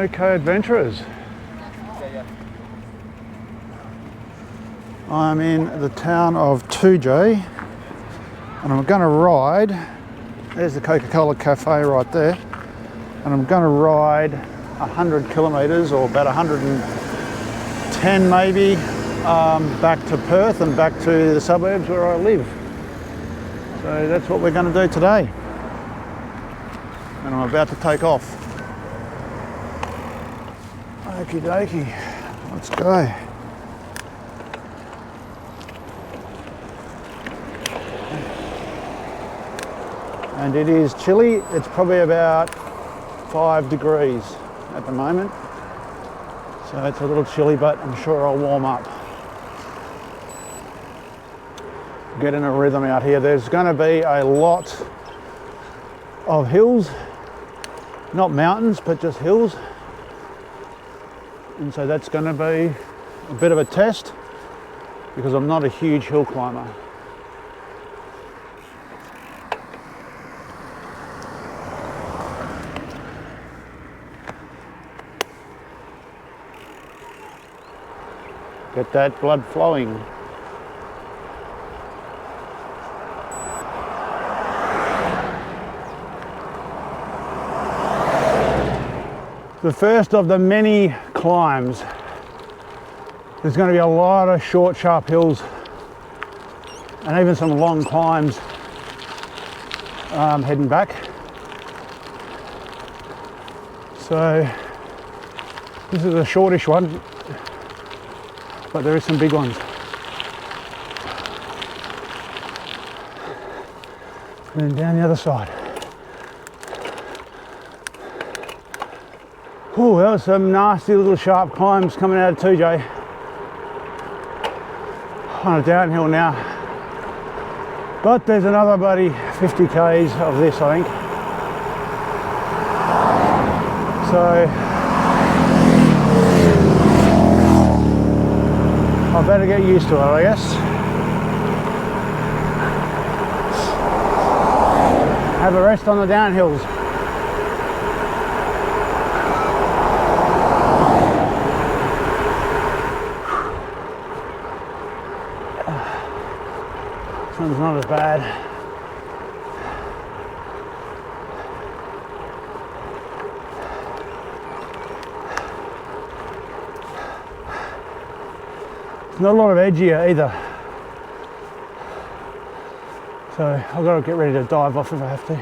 Okay, adventurers. I'm in the town of Toodyay and I'm going to ride, there's the Coca-Cola cafe right there, and I'm going to ride 100 kilometres or about 110 maybe back to Perth and back to the suburbs where I live. So that's what we're going to do today. And I'm about to take off. Okie dokie, let's go. And it is chilly, it's probably about 5 degrees at the moment. So it's a little chilly, but I'm sure I'll warm up. Get in a rhythm out here. There's going to be a lot of hills, not mountains, but just hills. And so that's going to be a bit of a test because I'm not a huge hill climber. Get that blood flowing. The first of the many climbs. There's going to be a lot of short, sharp hills and even some long climbs heading back. So this is a shortish one, but there are some big ones. And then down the other side. Oh, there was some nasty little sharp climbs coming out of Toodyay. On a downhill now. But there's another bloody 50 k's of this, I think. So I better get used to it, I guess. Have a rest on the downhills. This one's not as bad. There's not a lot of edge here either. So I've got to get ready to dive off if I have to.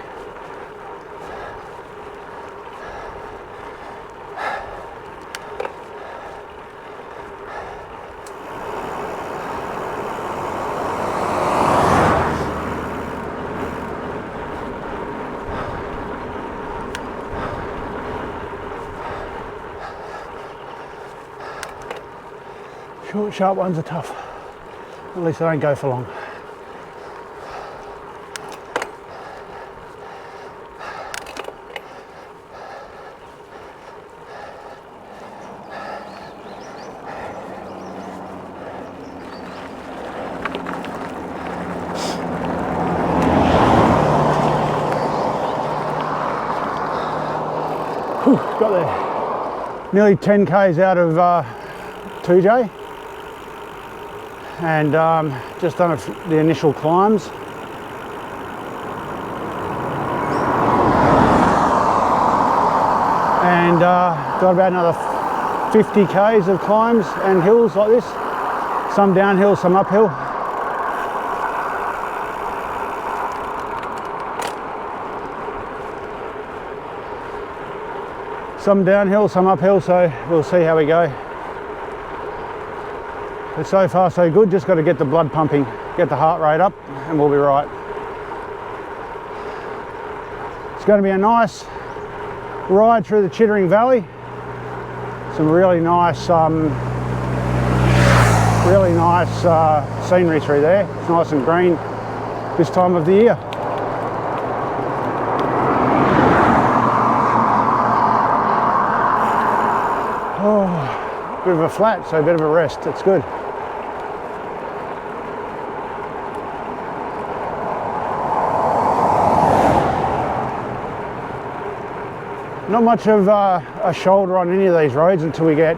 Short, sharp ones are tough. At least they don't go for long. Whew, got there. Nearly 10 k's out of Toodyay. And just done the initial climbs. And got about another 50 k's of climbs and hills like this. Some downhill, some uphill. Some downhill, some uphill, so we'll see how we go. But so far so good, just got to get the blood pumping, get the heart rate up and we'll be right. It's going to be a nice ride through the Chittering Valley. Some really nice scenery through there. It's nice and green this time of the year. Oh, bit of a flat, so a bit of a rest, it's good. not much of a shoulder on any of these roads until we get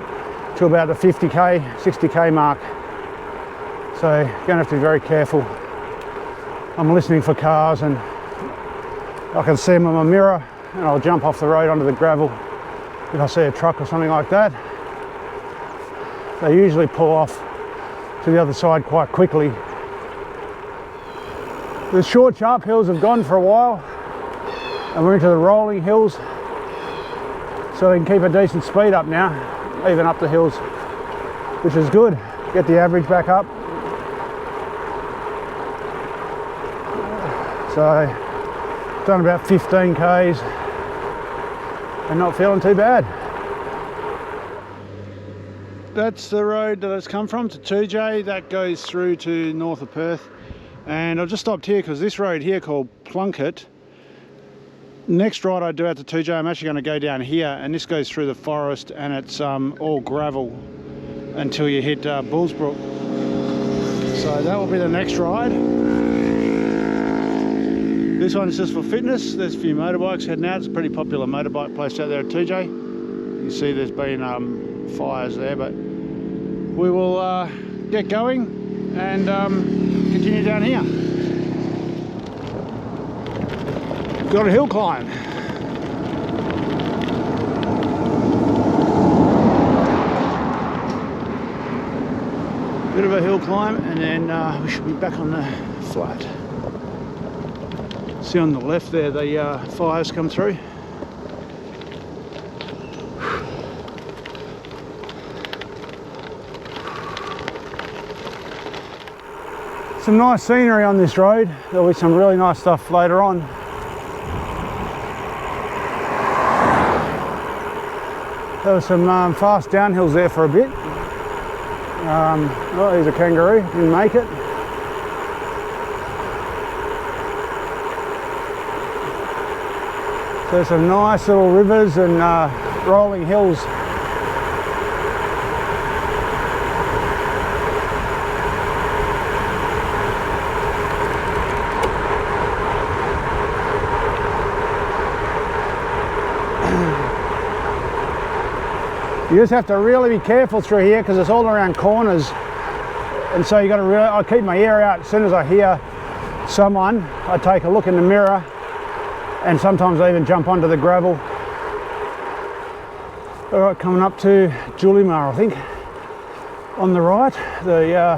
to about the 50k, 60k mark. So you're going to have to be very careful. I'm listening for cars and I can see them on my mirror, and I'll jump off the road onto the gravel if I see a truck or something like that. They usually pull off to the other side quite quickly. The short sharp hills have gone for a while and we're into the rolling hills, so we can keep a decent speed up now, even up the hills, which is good. Get the average back up. So done about 15 k's and not feeling too bad. That's the road that it's come from, to Toodyay. That goes through to north of Perth. And I've just stopped here because this road here called Plunkett, next ride I do out to Toodyay, I'm actually going to go down here, and this goes through the forest and it's all gravel until you hit Bullsbrook. So that will be the next ride. This one's just for fitness. There's a few motorbikes heading out. It's a pretty popular motorbike place out there at Toodyay. You see there's been fires there, but we will get going and continue down here. Got a hill climb. Bit of a hill climb, and then we should be back on the flat. See on the left there, the fires come through. Some nice scenery on this road. There'll be some really nice stuff later on. There were some fast downhills there for a bit. Oh, here's a kangaroo, didn't make it. So some nice little rivers and rolling hills. You just have to really be careful through here because it's all around corners, and so you got to really, I keep my ear out. As soon as I hear someone, I take a look in the mirror, and sometimes I even jump onto the gravel. All right, coming up to Julimar, I think, on the right, the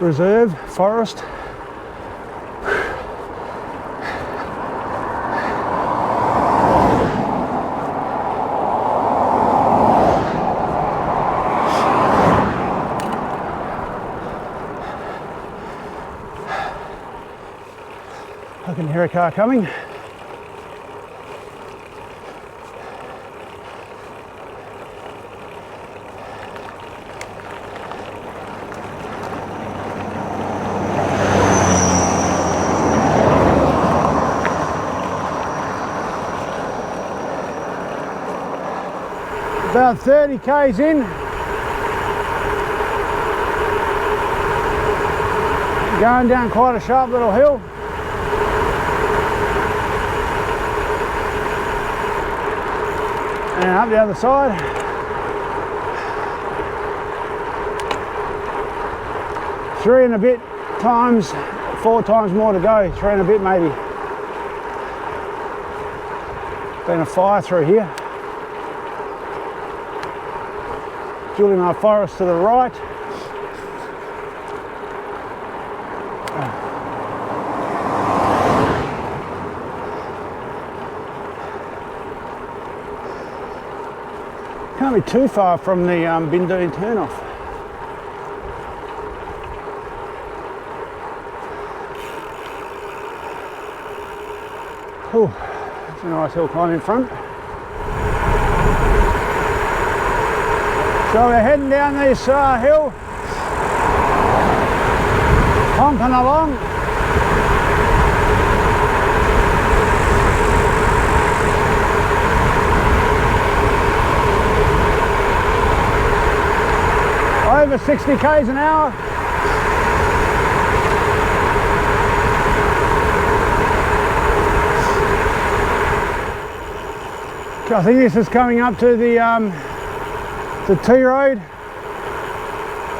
reserve forest. I can hear a car coming. About 30 k's in. Going down quite a sharp little hill. And up the other side. Three and a bit times, 4 times more to go. 3 and a bit maybe. Been a fire through here. Julimar Forest to the right. Can't be too far from the Bindoon turnoff. Oh, that's a nice hill climb in front. So we're heading down this hill, honking along. Over 60 k's an hour. I think this is coming up to the T road,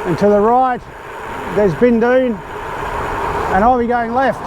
and to the right there's Bindoon, and I'll be going left.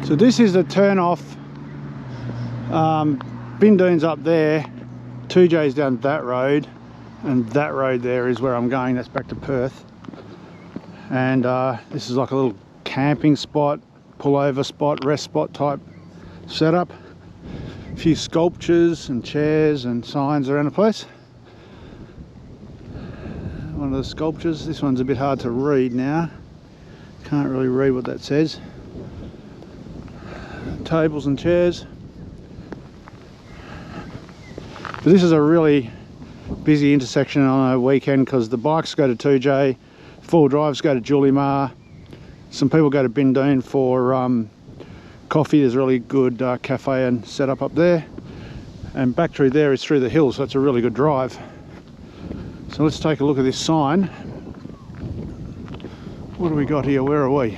So this is the turn off. Bindoon's up there, Toodyay's down that road, and that road there is where I'm going. That's back to Perth. And this is like a little camping spot, pullover spot, rest spot type setup. A few sculptures and chairs and signs around the place. One of the sculptures, this one's a bit hard to read now. Can't really read what that says. Tables and chairs. But this is a really busy intersection on a weekend because the bikes go to Toodyay, four drives go to Julimar, some people go to Bindoon for coffee. There's a really good cafe and setup up there, and back through there is through the hills, so it's a really good drive. So let's take a look at this sign. What do we got here? Where are we?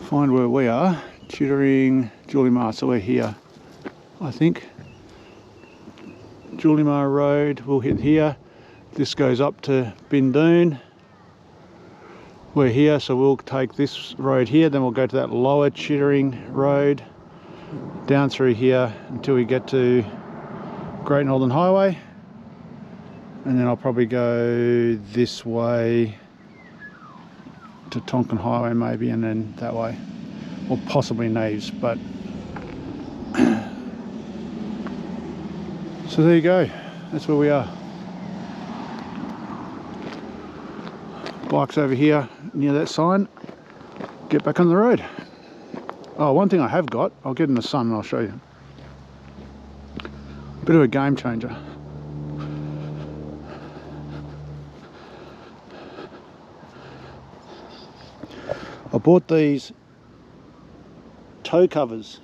Find where we are. Chittering, Julimar, so we're here, I think. Julimar Road, we'll hit here. This goes up to Bindoon. We're here, so we'll take this road here, then we'll go to that lower Chittering Road, down through here until we get to Great Northern Highway. And then I'll probably go this way to Tonkin Highway maybe, and then that way, or possibly Naves. But so there you go, that's where we are. Bikes over here near that sign. Get back on the road. Oh, one thing I have got, I'll get in the sun and I'll show you. Bit of a game changer. I bought these toe covers,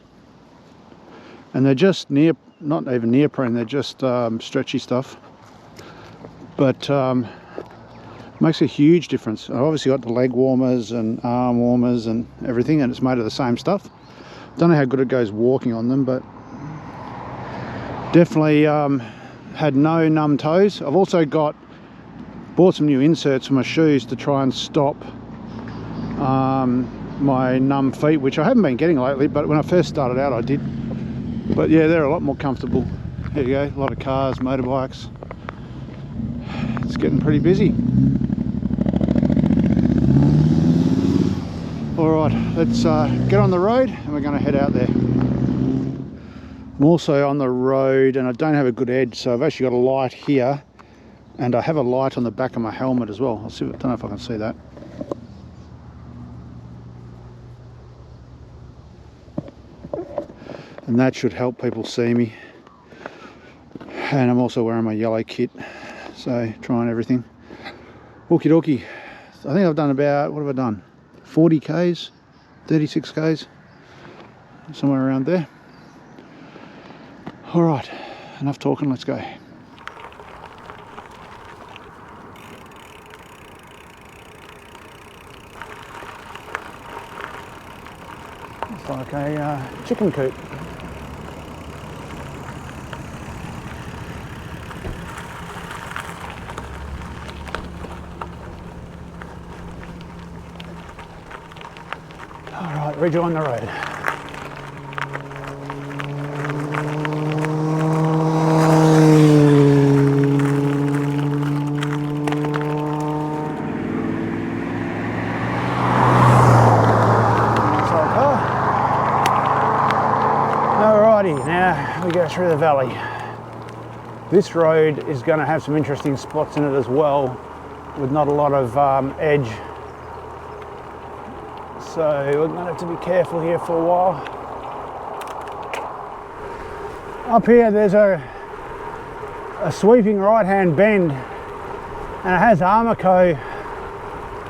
and they're just not even neoprene, they're just stretchy stuff, but makes a huge difference. I've obviously got the leg warmers and arm warmers and everything, and it's made of the same stuff. Don't know how good it goes walking on them, but definitely had no numb toes. I've also bought some new inserts for my shoes to try and stop my numb feet, which I haven't been getting lately, but when I first started out I did. But yeah, they're a lot more comfortable. Here you go, a lot of cars, motorbikes. It's getting pretty busy. Alright, let's get on the road and we're going to head out there. I'm also on the road and I don't have a good edge, so I've actually got a light here, and I have a light on the back of my helmet as well. I don't know if I can see that. And that should help people see me. And I'm also wearing my yellow kit, so trying everything. Okie dokie. I think I've done about, what have I done? 40 Ks, 36 Ks, somewhere around there. All right, enough talking, let's go. It's like a chicken coop. All right, rejoin the road. we go through the valley. This road is going to have some interesting spots in it as well, with not a lot of edge. So we're going to have to be careful here for a while. Up here there's a sweeping right-hand bend, and it has Armaco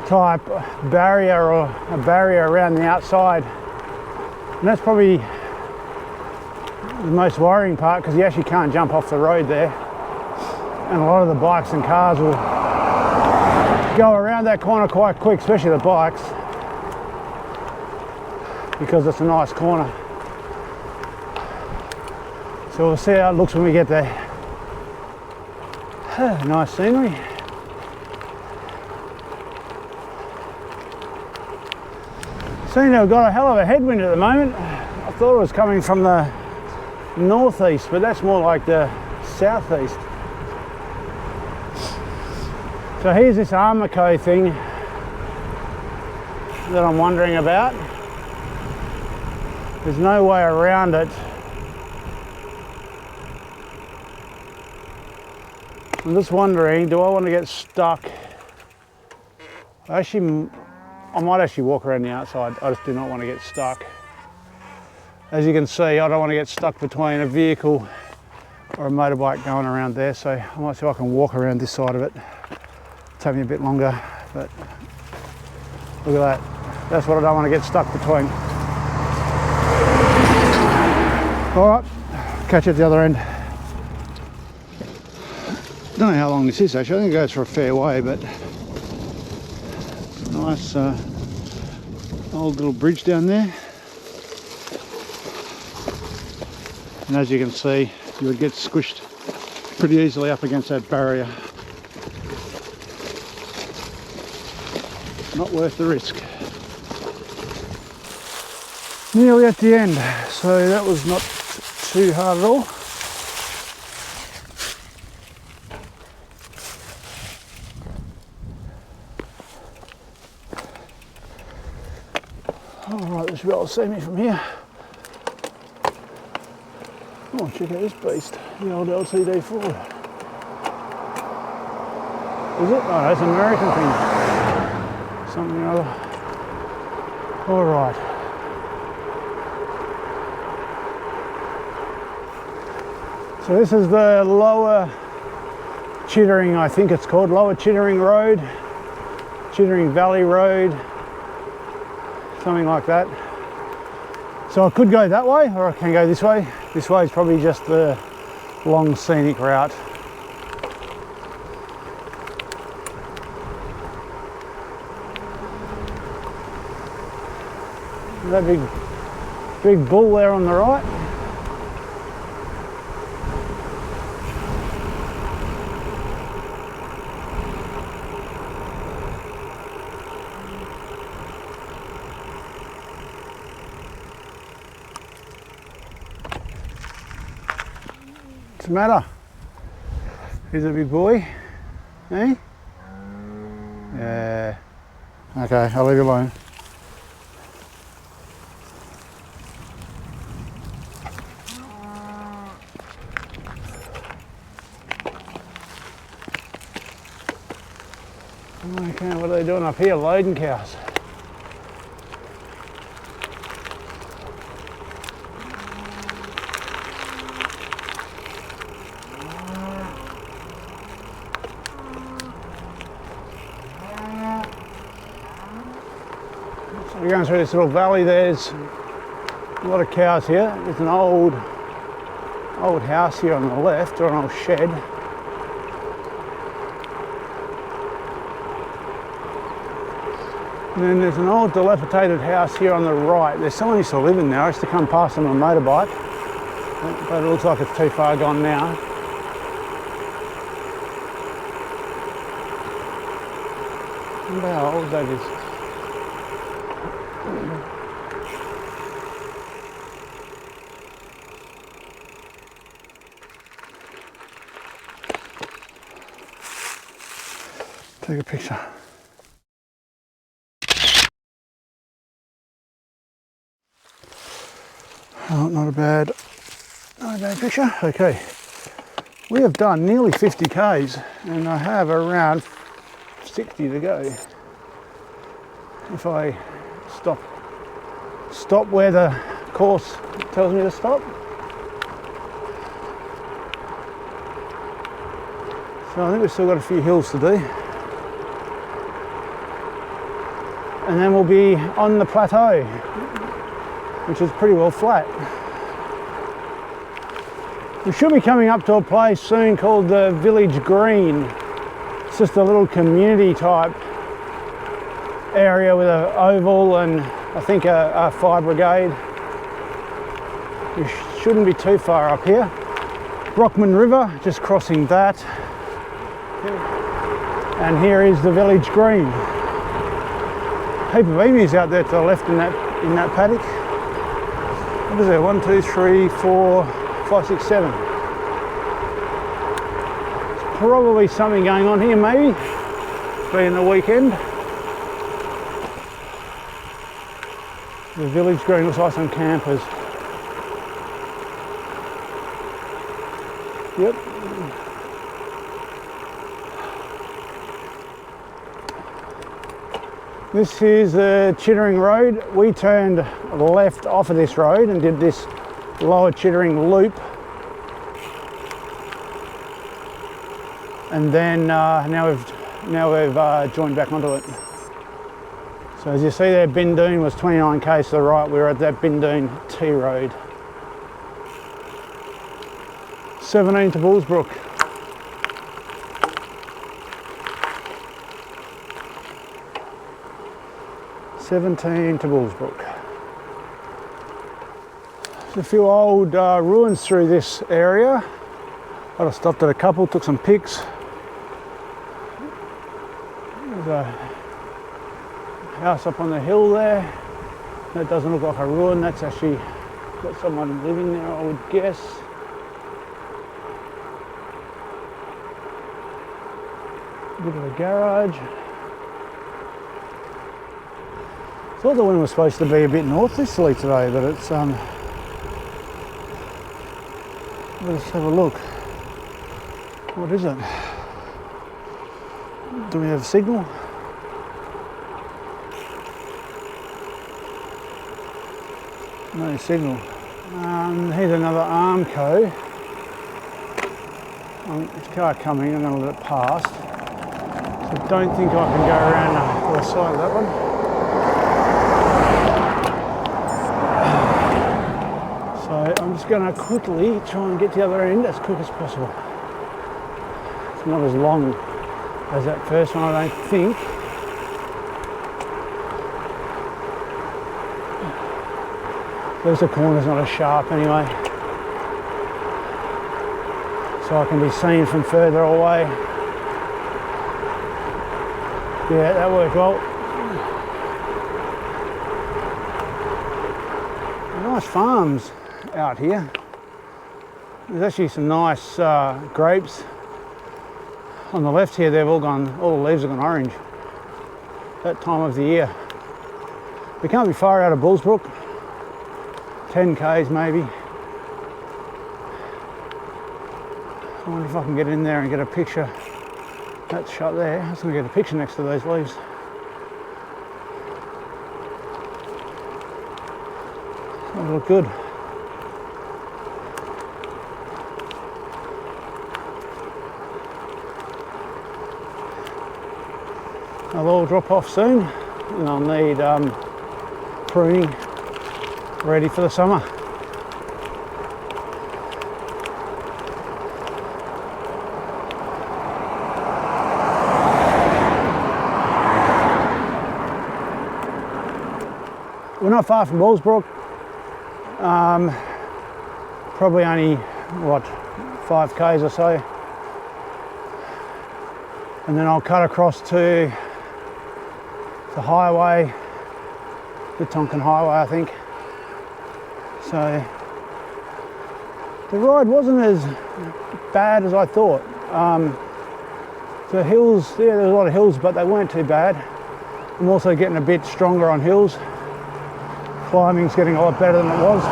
type barrier, or a barrier around the outside. And that's probably the most worrying part, because you actually can't jump off the road there. And a lot of the bikes and cars will go around that corner quite quick, especially the bikes, because it's a nice corner. So we'll see how it looks when we get there. Nice scenery. Seem to have got a hell of a headwind at the moment. I thought it was coming from the northeast, but that's more like the southeast. So here's this Armaco thing that I'm wondering about. There's no way around it. I'm just wondering, do I want to get stuck? I might actually walk around the outside. I just do not want to get stuck. As you can see, I don't want to get stuck between a vehicle or a motorbike going around there, so I might see if I can walk around this side of it. Take me a bit longer, but look at that. That's what I don't want to get stuck between. All right, catch you at the other end. Don't know how long this is actually. I think it goes for a fair way, but nice old little bridge down there. And as you can see, you would get squished pretty easily up against that barrier. Not worth the risk. Nearly at the end, so that was not too hard at all. Alright, they should be able to see me from here. Oh, check out this beast, the old LCD Ford. Is it? Oh, that's an American thing. Something or other. Alright. So this is the lower Chittering, I think it's called, lower Chittering Road, Chittering Valley Road, something like that. So I could go that way, or I can go this way. This way is probably just the long scenic route. That big bull there on the right. What's the matter? He's a big boy, eh? Yeah. Okay, I'll leave you alone. Okay, what are they doing up here? Loading cows. So we're going through this little valley. There's a lot of cows here. There's an old house here on the left, or an old shed. And then there's an old dilapidated house here on the right. There's someone who used to live in there. I used to come past them on a motorbike, but it looks like it's too far gone now. I wonder how old that is. Take a picture. Oh, not a bad Okay, picture. Okay, we have done nearly 50 k's and I have around 60 to go. If I stop where the course tells me to stop. So I think we've still got a few hills to do. And then we'll be on the plateau, which is pretty well flat. We should be coming up to a place soon called the Village Green. It's just a little community type area with an oval and I think a fire brigade. We shouldn't be too far up here. Brockman River, just crossing that. And here is the Village Green. Heap of emus out there to the left in that paddock. What is there? 1, 2, 3, 4, 5, 6, 7. There's probably something going on here, maybe. Being the weekend. The Village Green looks like some campers. Yep. This is the Chittering Road. We turned left off of this road and did this lower Chittering loop. And then now we've joined back onto it. So as you see there, Bindoon was 29 k's to the right. We were at that Bindoon T road. 17 to Bullsbrook. There's a few old ruins through this area. I stopped at a couple, took some pics. There's a house up on the hill there. That doesn't look like a ruin, that's actually got someone living there, I would guess. A bit of a garage. I thought the wind was supposed to be a bit northeasterly today, but it's let's have a look. What is it? Do we have signal? No signal. Here's another Armco. There's a car coming, I'm going to let it pass. So I don't think I can go around the other side of that one. So I'm just going to quickly try and get to the other end as quick as possible. It's not as long as that first one, I don't think. At least the corner's not as sharp anyway. So I can be seen from further away. Yeah, that worked well. Nice farms out here. There's actually some nice grapes. On the left here, they've all the leaves have gone orange. That time of the year. We can't be far out of Bullsbrook. 10 k's maybe. I wonder if I can get in there and get a picture. That's shut there. I was going to get a picture next to those leaves. That'll look good. They'll all drop off soon and I'll need pruning ready for the summer. We're not far from Bullsbrook. Probably only, what, 5 k's or so. And then I'll cut across to the highway, the Tonkin Highway, I think. So the ride wasn't as bad as I thought. The hills, yeah, there's a lot of hills, but they weren't too bad. I'm also getting a bit stronger on hills. Climbing's getting a lot better than it was.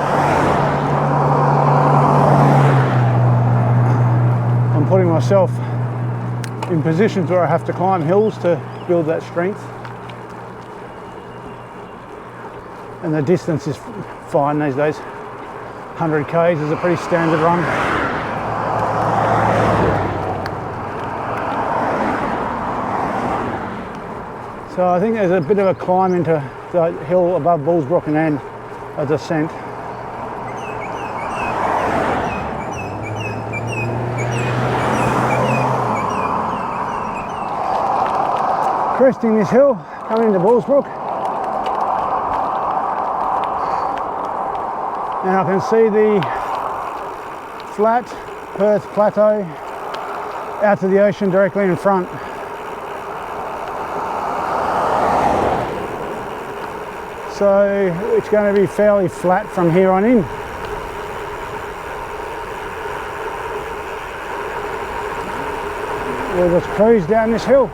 myself in positions where I have to climb hills to build that strength. And the distance is fine these days. 100 k's is a pretty standard run. So I think there's a bit of a climb into the hill above Bullsbrook and then a descent. Cresting this hill, coming into Bullsbrook. And I can see the flat Perth plateau out to the ocean directly in front. So it's going to be fairly flat from here on in. We'll just cruise down this hill.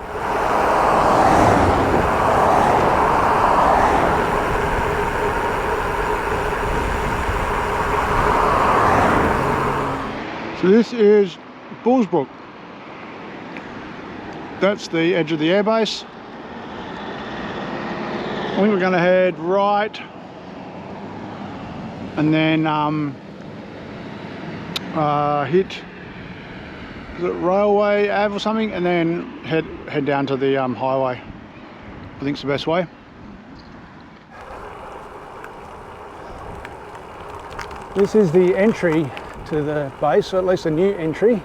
So this is Bullsbrook. That's the edge of the airbase. I think we're going to head right and then hit, is it Railway Ave or something, and then head down to the highway. I think it's the best way. This is the entry to the base, or at least a new entry.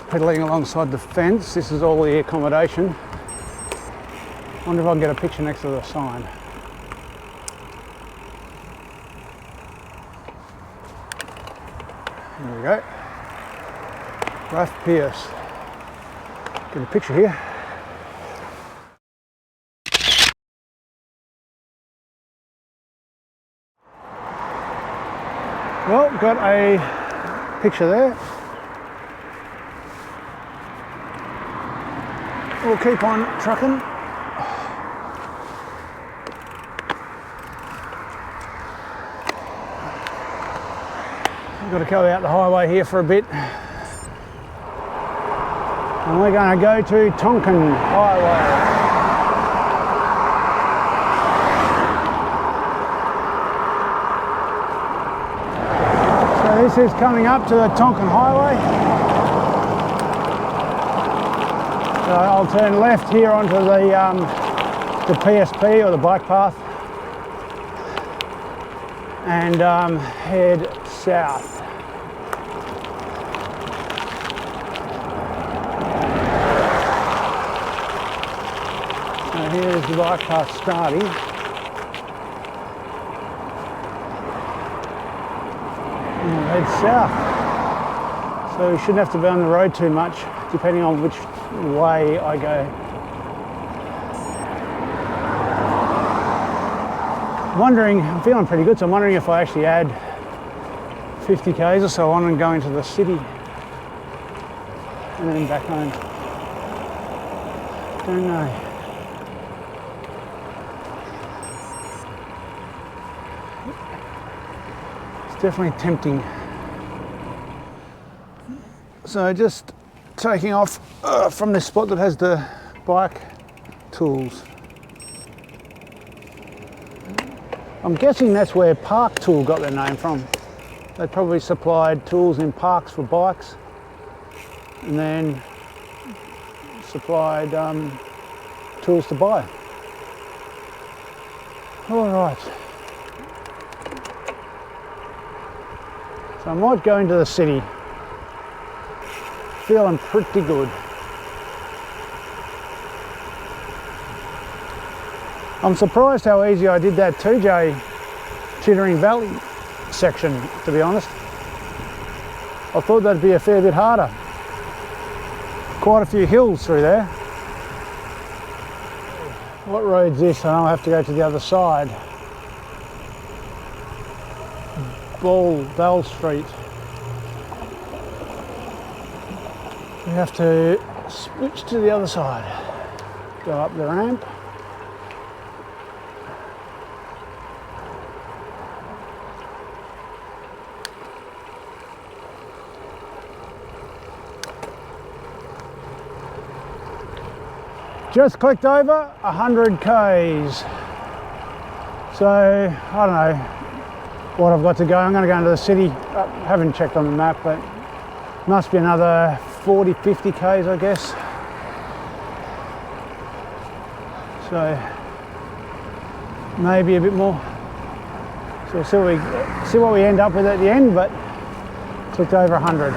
Pedalling alongside the fence. This is all the accommodation. Wonder if I can get a picture next to the sign. There we go. Ralph Pierce. Get a picture here. Well, got a picture there. We'll keep on trucking. We've got to go out the highway here for a bit. And we're going to go to Tonkin Highway. This is coming up to the Tonkin Highway. So I'll turn left here onto the PSP or the bike path and head south. So here's the bike path starting. Head south, so we shouldn't have to be on the road too much depending on which way I go. I'm feeling pretty good, so I'm wondering if I actually add 50 k's or so on and go into the city and then back home. Don't know. It's definitely tempting. So just taking off from this spot that has the bike tools. I'm guessing that's where Park Tool got their name from. They probably supplied tools in parks for bikes and then supplied tools to buy. All right. So I might go into the city. Feeling pretty good. I'm surprised how easy I did that Toodyay Chittering Valley section, to be honest. I thought that'd be a fair bit harder. Quite a few hills through there. What road's this? I have to go to the other side. Bell Street. We have to switch to the other side. Go up the ramp. Just clicked over 100 k's. So I don't know what I've got to go. I'm going to go into the city. I haven't checked on the map, but must be another 40, 50 k's, I guess. So maybe a bit more. So we'll see what we end up with at the end, but clicked over 100.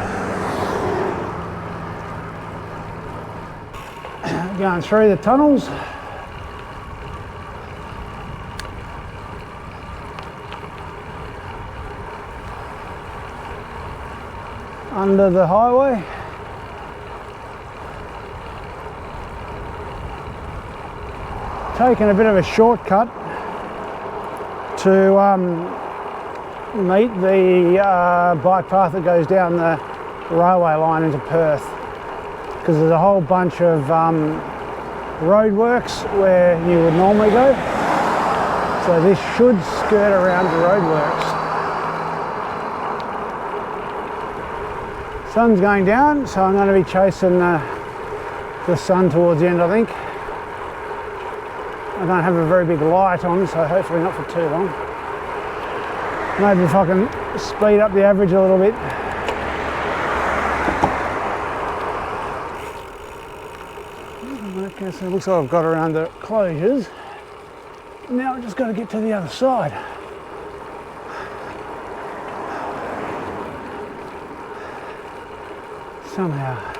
Going through the tunnels. Under the highway. Taking a bit of a shortcut to meet the bike path that goes down the railway line into Perth, because there's a whole bunch of roadworks where you would normally go. So this should skirt around the roadworks. Sun's going down, so I'm going to be chasing the sun towards the end, I think. I don't have a very big light on, so hopefully not for too long. Maybe if I can speed up the average a little bit. Okay, so it looks like I've got around the closures. Now I've just got to get to the other side. Somehow.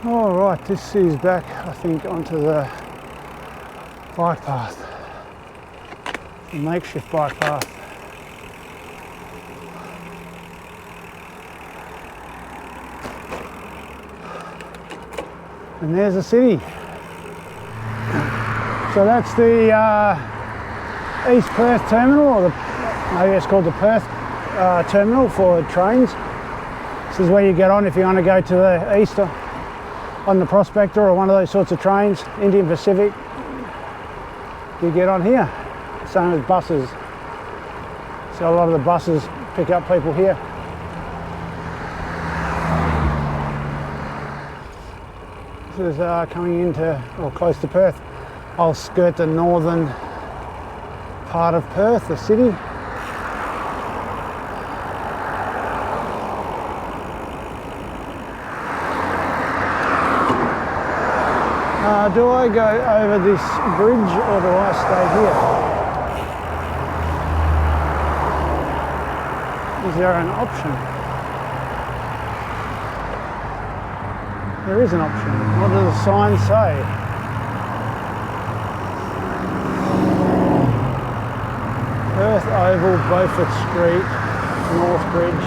All right, this is back, I think, onto the bike path, the makeshift bike path. And there's the city. So that's the East Perth terminal, or maybe it's called the Perth terminal for trains. This is where you get on if you want to go to the east on the Prospector or one of those sorts of trains, Indian Pacific. You get on here. Same as buses. So a lot of the buses pick up people here. This is coming into, or close to Perth. I'll skirt the northern part of Perth, the city. Do I go over this bridge or do I stay here? Is there an option? There is an option. What does the sign say? Perth Oval, Beaufort Street, North Bridge.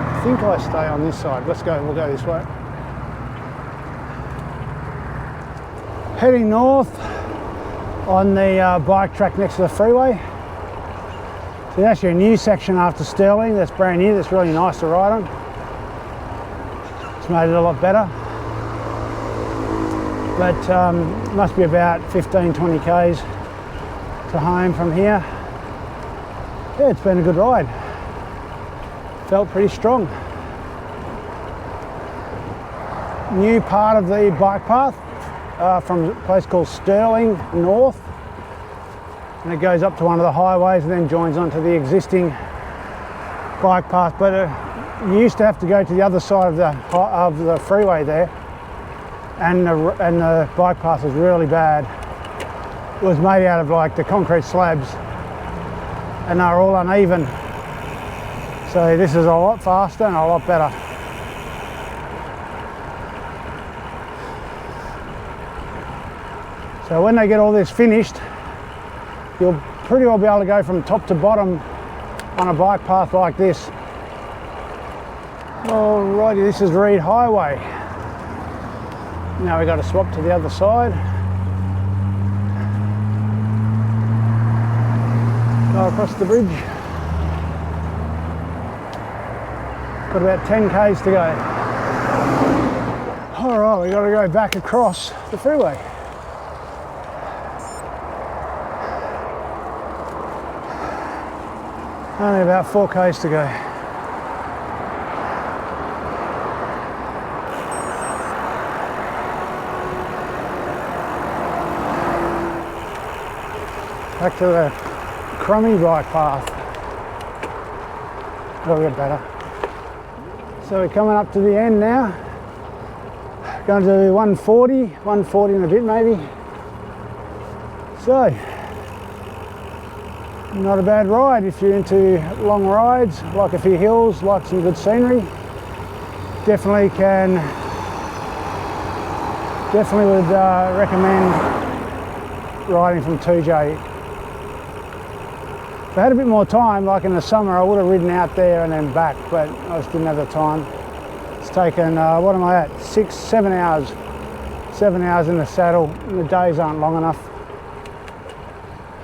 I think I stay on this side. Let's go, we'll go this way. Heading north on the bike track next to the freeway. So there's actually a new section after Stirling that's brand new, that's really nice to ride on. It's made it a lot better. But must be about 15, 20 k's to home from here. Yeah, it's been a good ride. Felt pretty strong. New part of the bike path. From a place called Stirling North, and it goes up to one of the highways and then joins onto the existing bike path. But you used to have to go to the other side of the freeway there, and the bike path was really bad. It was made out of like the concrete slabs, and they were all uneven. So this is a lot faster and a lot better. So when they get all this finished, you'll pretty well be able to go from top to bottom on a bike path like this. Alrighty, this is Reed Highway. Now we got to swap to the other side. Go across the bridge. Got about 10 k's to go. All right, we got to go back across the freeway. Only about 4 k's to go. Back to the crummy bike path. That'll get better. So we're coming up to the end now. Going to do 140 and a bit maybe. So, not a bad ride if you're into long rides, like a few hills, like some good scenery. Definitely would recommend riding from Toodyay. If I had a bit more time, like in the summer, I would have ridden out there and then back, but I just didn't have the time. It's taken, what am I at, 7 hours. 7 hours in the saddle, the days aren't long enough.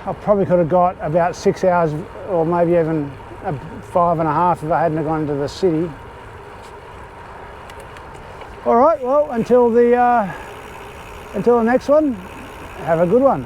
I probably could have got about 6 hours or maybe even 5.5 if I hadn't gone into the city. All right, well, until the next one, have a good one.